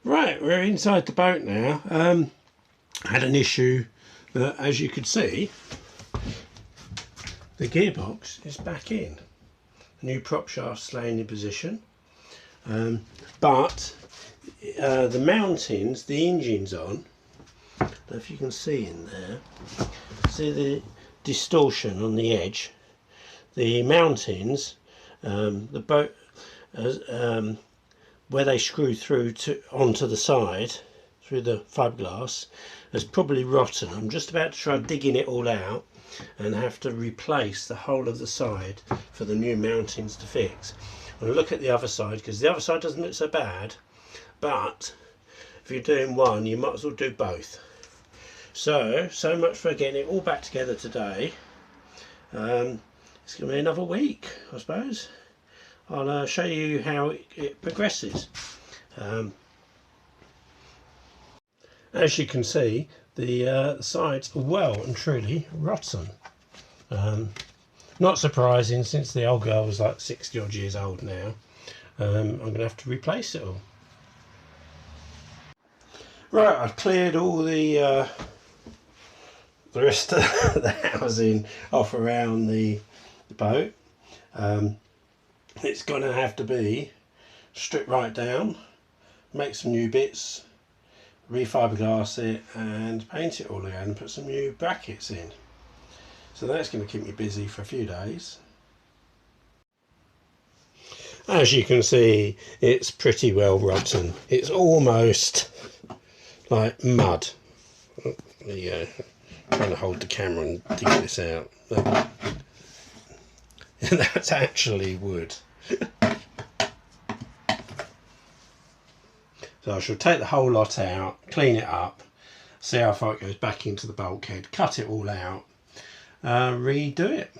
Right, we're inside the boat now. Had an issue that, as you could see, the gearbox is back in. The new prop shaft's laying in position, but the mountings, the engine's on. I don't know if you can see in there. See the distortion on the edge. The mountings, the boat, where they screw through onto the side through the fiberglass, is probably rotten. I'm just about to try digging it all out and have to replace the whole of the side for the new mountings to fix. I'm going to look at the other side, because the other side doesn't look so bad, but if you're doing one, you might as well do both. So much for getting it all back together today. It's going to be another week, I suppose. I'll show you how it progresses. As you can see, the sides are well and truly rotten. Not surprising, since the old girl was like 60 odd years old now. I'm going to have to replace it all. Right, I've cleared all the rest of the housing off around the boat. It's going to have to be stripped right down, make some new bits, refiberglass it and paint it all again and put some new brackets in. So that's going to keep me busy for a few days. As you can see, it's pretty well rotten. It's almost like mud. Oh, there you go. I'm trying to hold the camera and dig this out. That's actually wood. So I shall take the whole lot out, clean it up, see how far it goes back into the bulkhead, cut it all out, redo it.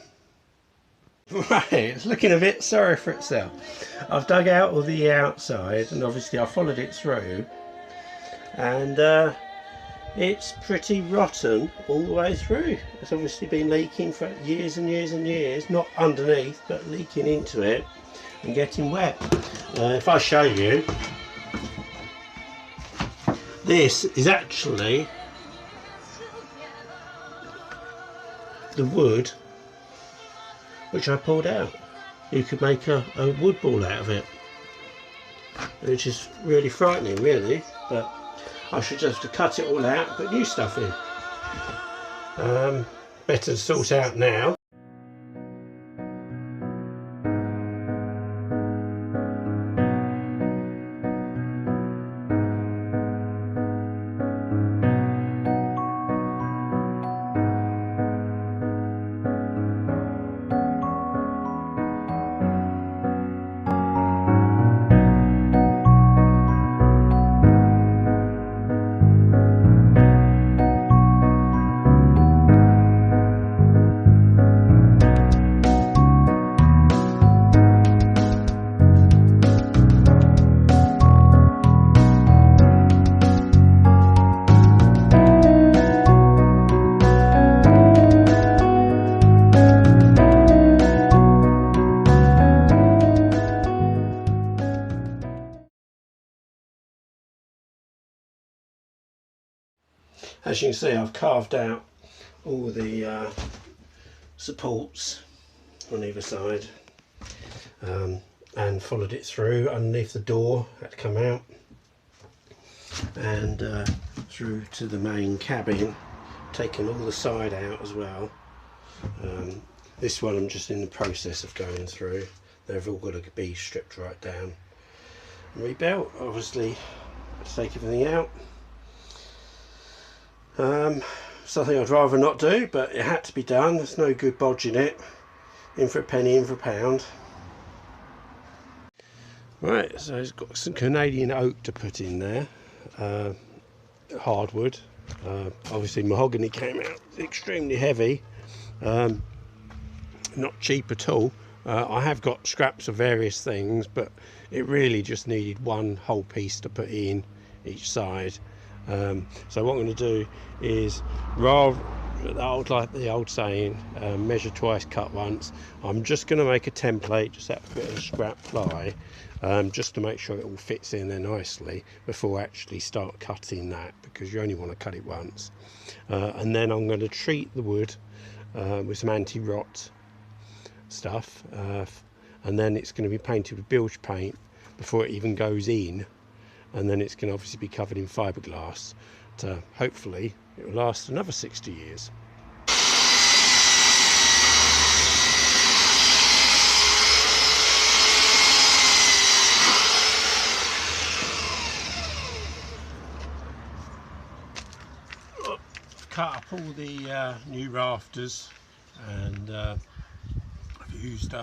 Right, it's looking a bit sorry for itself. I've dug out all the outside and obviously I followed it through, and it's pretty rotten all the way through. It's obviously been leaking for years and years and years, not underneath but leaking into it and getting wet. If I show you, this is actually the wood which I pulled out. You could make a wood ball out of it, which is really frightening really, but I should just have to cut it all out and put new stuff in. Better to sort out now. As you can see, I've carved out all the supports on either side, and followed it through underneath the door, had to come out, and through to the main cabin, taking all the side out as well. This one I'm just in the process of going through. They've all got to be stripped right down and rebuilt. Obviously, to take everything out. Something I'd rather not do, but it had to be done. There's no good bodging it. In for a penny, in for a pound. Right, so it's got some Canadian oak to put in there. Hardwood. Obviously mahogany came out extremely heavy. Not cheap at all. I have got scraps of various things, but it really just needed one whole piece to put in each side. So what I'm going to do is, rather like the old saying, measure twice, cut once. I'm just going to make a template, just out of a bit of scrap ply, just to make sure it all fits in there nicely before I actually start cutting that, because you only want to cut it once. And then I'm going to treat the wood with some anti-rot stuff, and then it's going to be painted with bilge paint before it even goes in, and then it's going to obviously be covered in fiberglass to hopefully it will last another 60 years. I've cut up all the new rafters, and I've used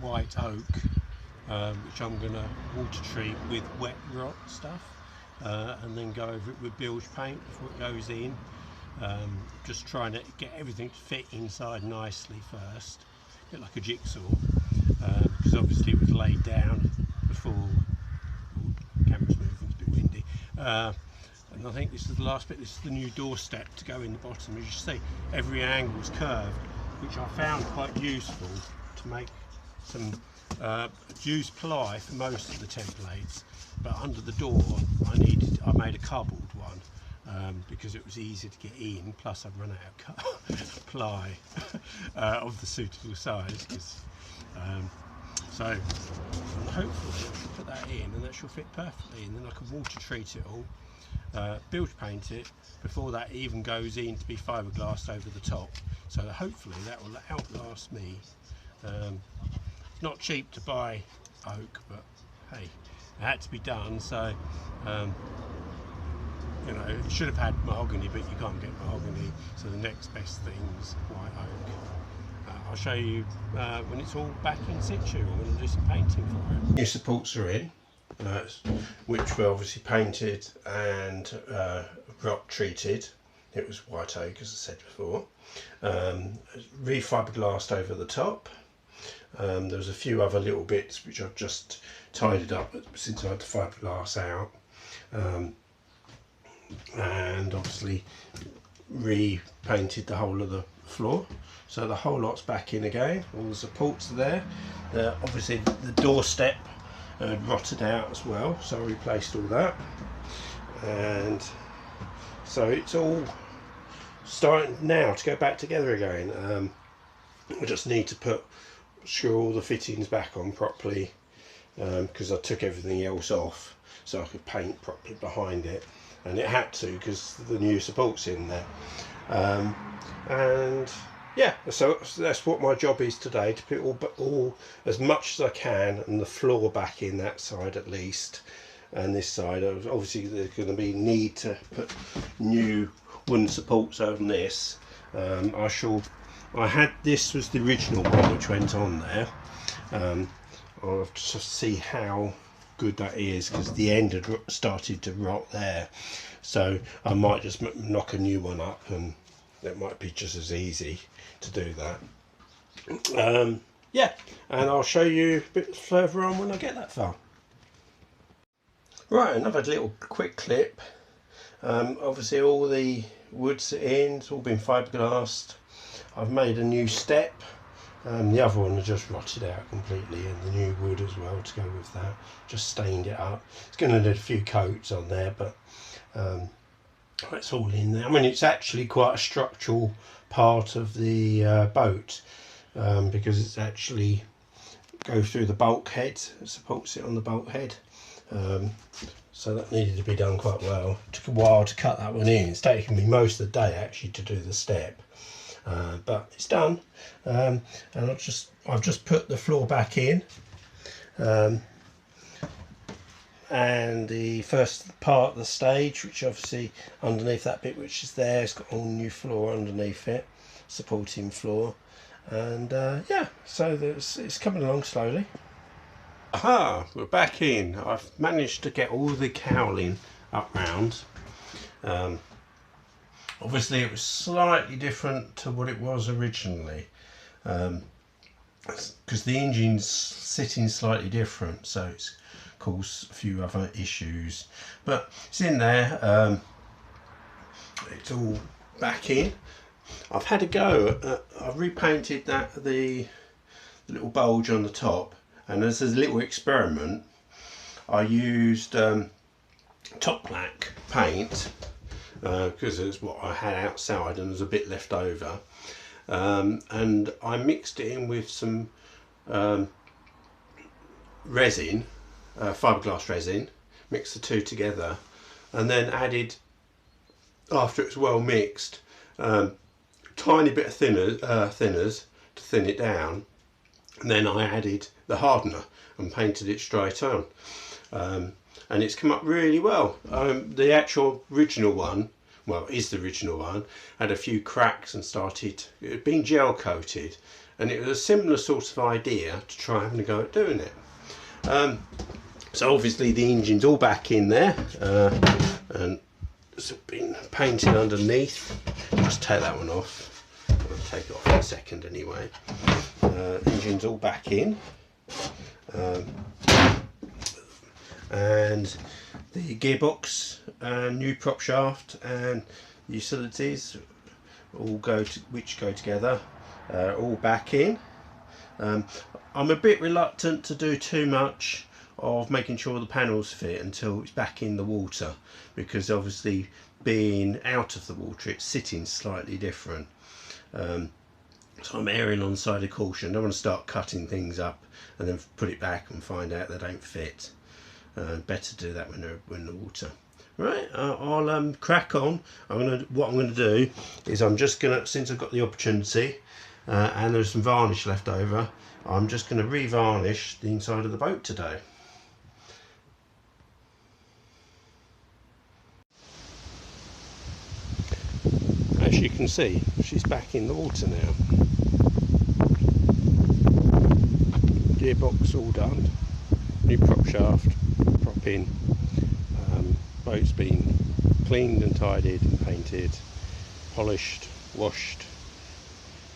white oak, which I'm going to water treat with wet rot stuff, and then go over it with bilge paint before it goes in. Just trying to get everything to fit inside nicely first, a bit like a jigsaw, because obviously it was laid down before. Camera's moving, it's a bit windy. And I think this is the last bit. This is the new doorstep to go in the bottom. As you see, every angle is curved, which I found quite useful to make some used ply for most of the templates. But under the door, I made a cardboard one, because it was easier to get in. Plus, I've run out of ply of the suitable size. So hopefully I should put that in, and that should fit perfectly, and then I can water treat it all, bilge paint it before that even goes in to be fiberglassed over the top. So hopefully that will outlast me. It's not cheap to buy oak, but hey, it had to be done. So you know, it should have had mahogany, but you can't get mahogany, so the next best thing is white oak. I'll show you when it's all back in situ. I'm going to do some painting for it. New supports are in, which were obviously painted and rot treated. It was white oak, as I said before. Re-fiberglassed over the top. There was a few other little bits which I've just tidied up since I had the fiberglass out, and obviously repainted the whole of the floor. So the whole lot's back in again. All the supports are there. Obviously the doorstep rotted out as well, so I replaced all that. And so it's all starting now to go back together again. I just need to screw all the fittings back on properly, because I took everything else off so I could paint properly behind it, and it had to because the new support's in there. And yeah, so that's what my job is today, to put all as much as I can, and the floor back in that side at least, and this side. Obviously there's going to be need to put new wooden supports on this. This was the original one which went on there. I'll have to see how good that is, because the end had started to rot there, so I might just knock a new one up, and it might be just as easy to do that. Yeah, and I'll show you a bit further on when I get that far. Right, another little quick clip. Obviously all the wood's in, it's all been fiberglassed. I've made a new step. The other one has just rotted out completely, and the new wood as well to go with that. Just stained it up. It's going to need a few coats on there, but it's all in there. I mean, it's actually quite a structural part of the boat, because it's actually goes through the bulkhead. It supports it on the bulkhead. So that needed to be done quite well. It took a while to cut that one in. It's taken me most of the day actually to do the step. But it's done, and I've just put the floor back in, and the first part of the stage, which obviously underneath that bit which is there, it's got all new floor underneath it, supporting floor, and yeah, so it's coming along slowly. Aha, we're back in. I've managed to get all the cowling up round. Obviously it was slightly different to what it was originally, because the engine's sitting slightly different, so it's caused a few other issues, but it's in there. It's all back in. I've had a go. I've repainted the little bulge on the top, and as a little experiment I used top black paint because it's what I had outside and there's a bit left over, and I mixed it in with some resin, fiberglass resin, mixed the two together, and then added, after it's well mixed, tiny bit of thinners to thin it down, and then I added the hardener and painted it straight on, and it's come up really well. The actual original one, well, is the original one, had a few cracks and it had been gel coated, and it was a similar sort of idea to try having a go at doing it. So obviously the engine's all back in there, and it's been painted underneath. Just take that one off. I'll take it off in a second anyway. Engine's all back in, and the gearbox and new prop shaft and utilities which go together, all back in. I'm a bit reluctant to do too much of making sure the panels fit until it's back in the water, because obviously being out of the water it's sitting slightly different. So I'm erring on the side of caution. I don't want to start cutting things up and then put it back and find out they don't fit. Better do that when they're in the water. Right, I'll crack on. What I'm gonna do is I'm just gonna, since I've got the opportunity and there's some varnish left over, I'm just gonna re-varnish the inside of the boat today. As you can see, she's back in the water now. Gearbox all done, new prop shaft, prop in, boat's been cleaned and tidied and painted, polished, washed,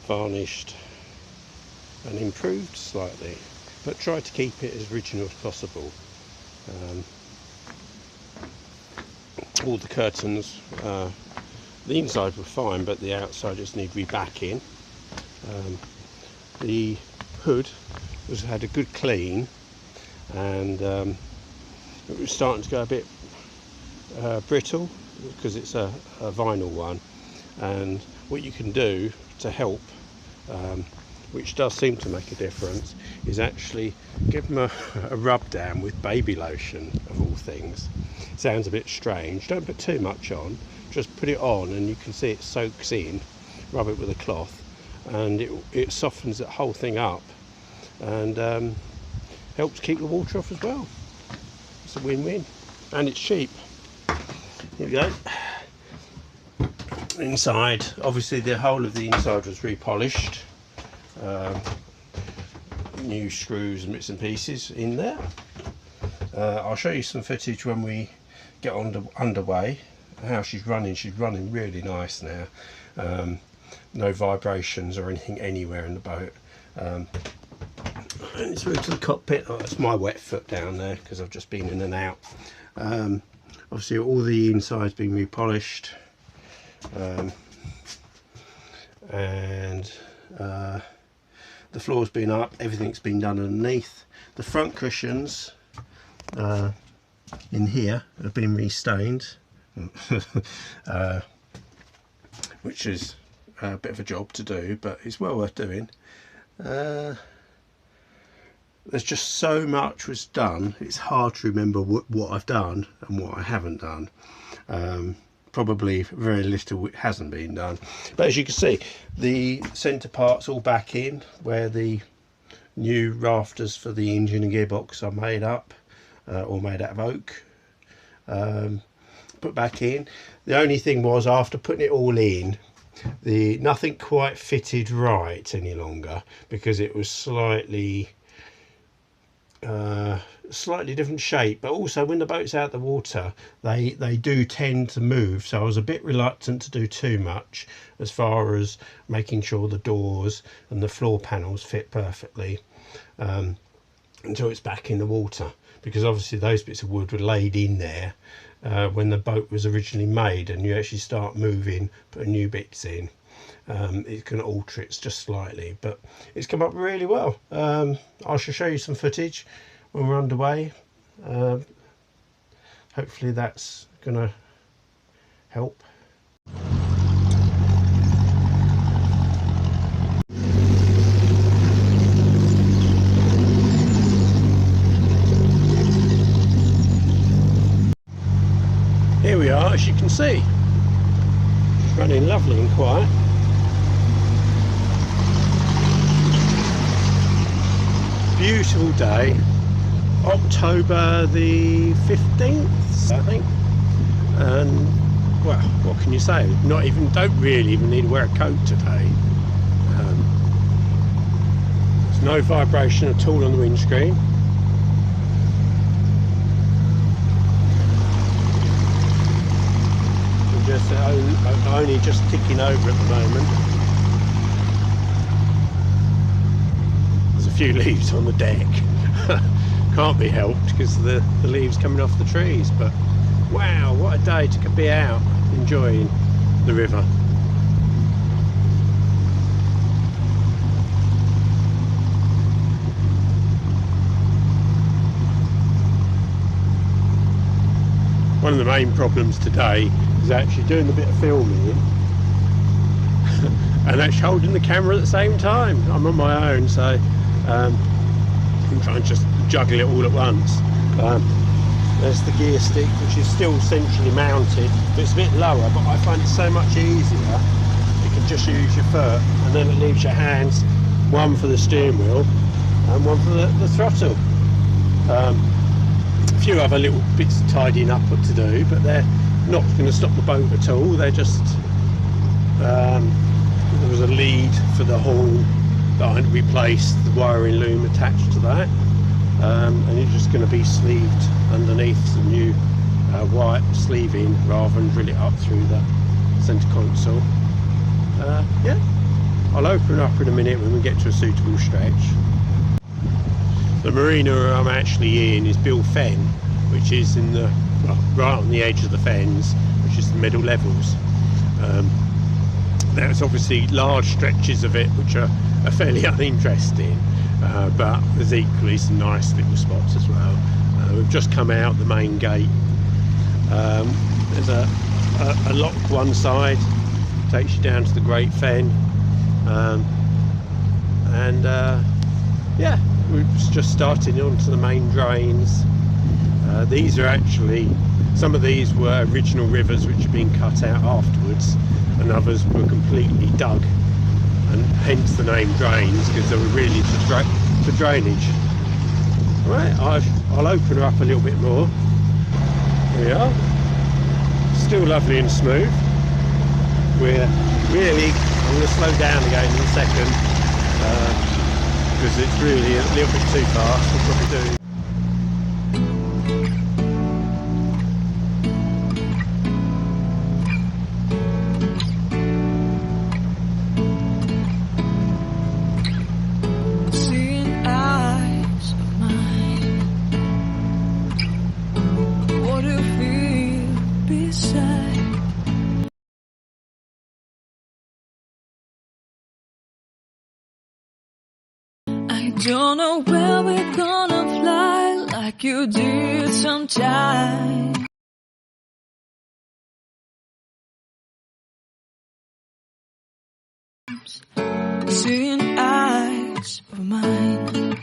varnished and improved slightly, but tried to keep it as original as possible. All the curtains, the inside were fine, but the outside just need rebacking. The hood had a good clean, and it was starting to go a bit brittle because it's a vinyl one. And what you can do to help, which does seem to make a difference, is actually give them a rub down with baby lotion, of all things. Sounds a bit strange. Don't put too much on, just put it on and you can see it soaks in. Rub it with a cloth and it softens that whole thing up, and helps keep the water off as well. It's a win-win, and it's cheap. Here we go. Inside, obviously the whole of the inside was repolished, new screws and bits and pieces in there. I'll show you some footage when we get underway. How she's running really nice now. No vibrations or anything anywhere in the boat. And it's through to the cockpit. Oh, that's my wet foot down there because I've just been in and out. Obviously all the inside's been repolished, and the floor's been up, everything's been done underneath. The front cushions in here have been restained, which is a bit of a job to do, but it's well worth doing. There's just so much was done, it's hard to remember what I've done and what I haven't done. Probably very little hasn't been done, but as you can see, the centre part's all back in where the new rafters for the engine and gearbox are made up, or made out of oak. Put back in. The only thing was, after putting it all in, nothing quite fitted right any longer, because it was slightly different shape, but also when the boat's out of the water they do tend to move, so I was a bit reluctant to do too much as far as making sure the doors and the floor panels fit perfectly until it's back in the water, because obviously those bits of wood were laid in there when the boat was originally made, and you actually start moving, putting new bits in. it can alter it just slightly, but it's come up really well. I shall show you some footage when we're underway. Hopefully that's gonna help. Here we are, as you can see, running lovely and quiet. Beautiful day, October the 15th, I think. And well, what can you say? Don't really even need to wear a coat today. There's no vibration at all on the windscreen. Just only just ticking over at the moment. There's a few leaves on the deck. Can't be helped because the leaves coming off the trees, but wow, what a day to be out enjoying the river. One of the main problems today is actually doing a bit of filming and actually holding the camera at the same time. I'm on my own, so I'm trying to just juggle it all at once. There's the gear stick, which is still centrally mounted, but it's a bit lower, but I find it so much easier. You can just use your foot, and then it leaves your hands, one for the steering wheel and one for the throttle. A few other little bits of tidying up to do, but they're not going to stop the boat at all. They're just there was a lead for the horn that I had replaced the wiring loom attached to that, and it's just going to be sleeved underneath some new white sleeving rather than drill it up through the centre console. Yeah, I'll open up in a minute when we get to a suitable stretch. The marina I'm actually in is Bill Fen, which is in the right on the edge of the fens, which is the middle levels. There's obviously large stretches of it which are fairly uninteresting, but there's equally some nice little spots as well. We've just come out the main gate. There's a lock one side, takes you down to the Great Fen, and yeah, we're just starting onto the main drains. These are actually, some of these were original rivers which have been cut out afterwards, and others were completely dug, and hence the name drains, because they were really for drainage. Right, I'll open her up a little bit more. Here we are. Still lovely and smooth. We're really, I'm going to slow down again in a second, because it's really a little bit too fast. We'll probably do. Don't know where we're gonna fly like you did sometimes. Seeing eyes of mine.